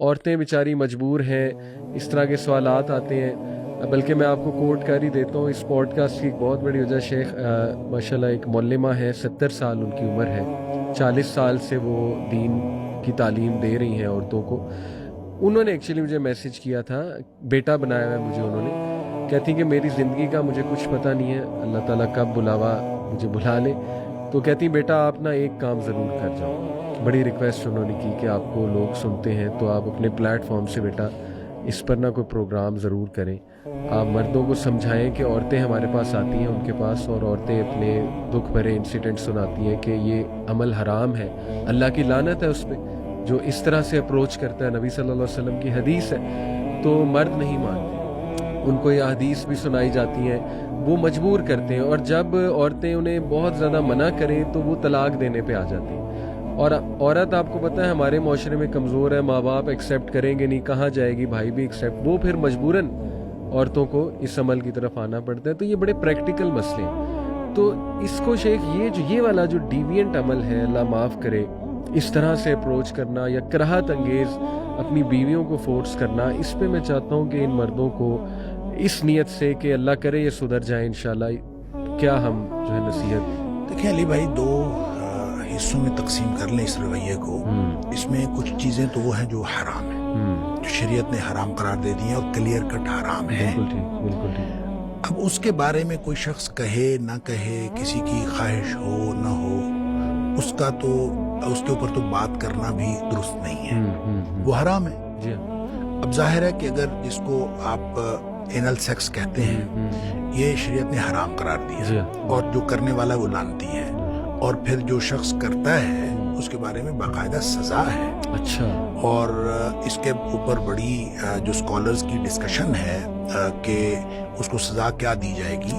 عورتیں بیچاری مجبور ہیں، اس طرح کے سوالات آتے ہیں. بلکہ میں آپ کو کوٹ کر ہی دیتا ہوں. اس پوڈ کاسٹ کی ایک بہت بڑی وجہ شیخ ماشاءاللہ ایک معلمہ ہے، 70 سال ان کی عمر ہے، 40 سال سے وہ دین کی تعلیم دے رہی ہیں عورتوں کو. انہوں نے ایکچولی مجھے میسج کیا تھا، بیٹا بنایا ہوا ہے مجھے انہوں نے. کہتی کہ میری زندگی کا مجھے کچھ پتہ نہیں ہے، اللہ تعالیٰ کب بلاوا مجھے بلا لے. تو کہتی بیٹا آپ نا ایک کام ضرور کر جاؤ. بڑی ریکویسٹ انہوں نے کی کہ آپ کو لوگ سنتے ہیں تو آپ اپنے پلیٹ فارم سے بیٹا اس پر نہ کوئی پروگرام ضرور کریں. آپ مردوں کو سمجھائیں کہ عورتیں ہمارے پاس آتی ہیں ان کے پاس، اور عورتیں اپنے دکھ بھرے انسیڈنٹ سناتی ہیں کہ یہ عمل حرام ہے، اللہ کی لعنت ہے اس پہ جو اس طرح سے اپروچ کرتا ہے. نبی صلی اللہ علیہ وسلم کی حدیث ہے. تو مرد نہیں مانتے، ان کو یہ حدیث بھی سنائی جاتی ہیں، وہ مجبور کرتے ہیں، اور جب عورتیں انہیں بہت زیادہ منع کریں تو وہ طلاق دینے پہ آ جاتی ہیں. اور عورت آپ کو پتہ ہے ہمارے معاشرے میں کمزور ہے، ماں باپ ایکسیپٹ کریں گے نہیں، کہاں جائے گی، بھائی بھی ایکسیپٹ، وہ پھر مجبوراً عورتوں کو اس عمل کی طرف آنا پڑتا ہے. تو یہ بڑے پریکٹیکل مسئلے ہیں. تو اس کو شیخ یہ والا جو ڈیوینٹ عمل ہے، اللہ معاف کرے، اس طرح سے اپروچ کرنا یا کراہت انگیز اپنی بیویوں کو فورس کرنا، اس پہ میں چاہتا ہوں کہ ان مردوں کو اس نیت سے کہ اللہ کرے یہ سدھر جائیں انشاءاللہ، کیا ہم جو ہے نصیحت. دیکھیں علی بھائی، دو حصوں میں تقسیم کر لیں اس رویے کو. اس میں کچھ چیزیں تو وہ ہیں جو حرام ہیں، جو شریعت نے حرام قرار دے دی ہیں اور کلیئر کٹ حرام ہے. بالکل ٹھیک. اب اس کے بارے میں کوئی شخص کہے نہ کہے، کسی کی خواہش ہو نہ ہو، اس کے اوپر تو بات کرنا بھی درست نہیں ہے. وہ حرام ہے. جی. اب ظاہر ہے کہ اگر جس کو آپ اینل سیکس کہتے ہیں، یہ شریعت نے حرام قرار دیا، اور جو کرنے والا وہ لعنتی ہے، اور پھر جو شخص کرتا ہے اس کے بارے میں باقاعدہ سزا ہے. اچھا. اور اس کے اوپر بڑی جو اسکالرز کی ڈسکشن ہے کہ اس کو سزا کیا دی جائے گی،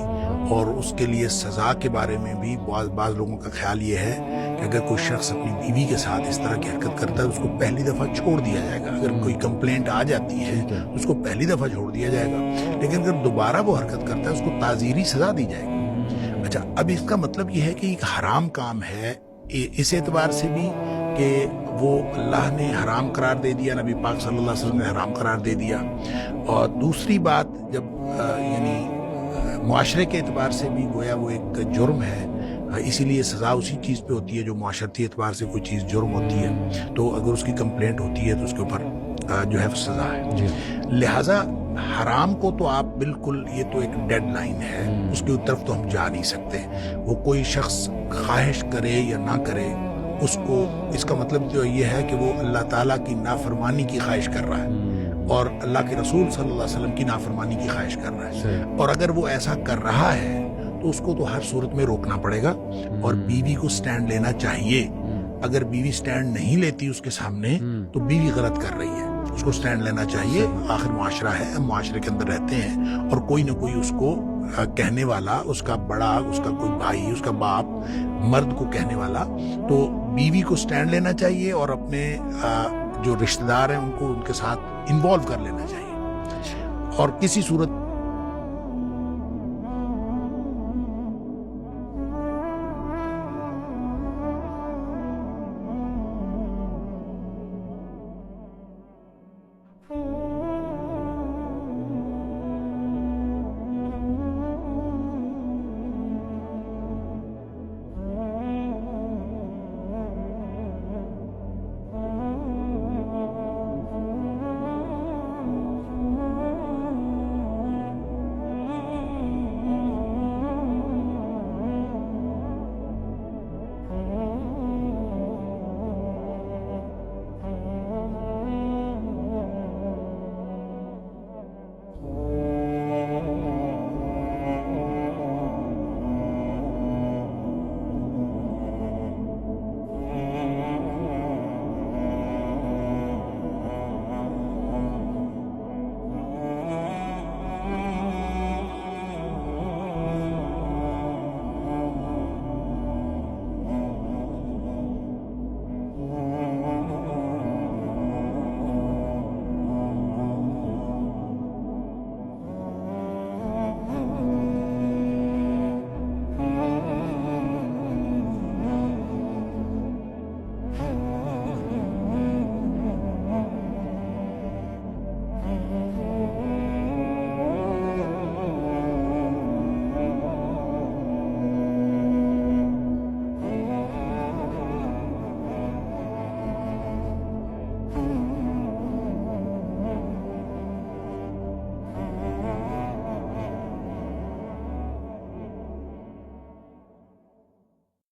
اور اس کے لیے سزا کے بارے میں بھی بعض لوگوں کا خیال یہ ہے کہ اگر کوئی شخص اپنی بیوی کے ساتھ اس طرح کی حرکت کرتا ہے اس کو پہلی دفعہ چھوڑ دیا جائے گا. اگر کوئی کمپلینٹ آ جاتی ہے تو اس کو پہلی دفعہ چھوڑ دیا جائے گا، لیکن اگر دوبارہ وہ حرکت کرتا ہے اس کو تعزیری سزا دی جائے گی. اچھا، اب اس کا مطلب یہ ہے کہ ایک حرام کام ہے اس اعتبار سے بھی کہ وہ اللہ نے حرام قرار دے دیا، نبی پاک صلی اللہ علیہ وسلم نے حرام قرار دے دیا. اور دوسری بات، جب یعنی معاشرے کے اعتبار سے بھی گویا وہ ایک جرم ہے، اسی لیے سزا اسی چیز پہ ہوتی ہے جو معاشرتی اعتبار سے کوئی چیز جرم ہوتی ہے. تو اگر اس کی کمپلینٹ ہوتی ہے تو اس کے اوپر جو ہے سزا ہے. لہٰذا حرام کو تو آپ بالکل، یہ تو ایک ڈیڈ لائن ہے، اس کی طرف تو ہم جا نہیں سکتے. وہ کوئی شخص خواہش کرے یا نہ کرے، اس کا مطلب جو یہ ہے کہ وہ اللہ تعالیٰ کی نافرمانی کی خواہش کر رہا ہے، اور اللہ کے رسول صلی اللہ علیہ وسلم کی نافرمانی کی خواہش کر رہا ہے. اور اگر وہ ایسا کر رہا ہے تو اس کو تو ہر صورت میں روکنا پڑے گا، اور بیوی کو سٹینڈ لینا چاہیے. اگر بیوی سٹینڈ نہیں لیتی اس کے سامنے تو بیوی غلط کر رہی ہے، اس کو سٹینڈ لینا چاہیے. آخر معاشرہ ہے، ہم معاشرے کے اندر رہتے ہیں، اور کوئی نہ کوئی اس کو کہنے والا، اس کا بڑا، اس کا کوئی بھائی، اس کا باپ، مرد کو کہنے والا. تو بیوی کو سٹینڈ لینا چاہیے، اور اپنے جو رشتہ دار ہیں ان کو ان کے ساتھ انوالو کر لینا چاہیے. اور کسی صورت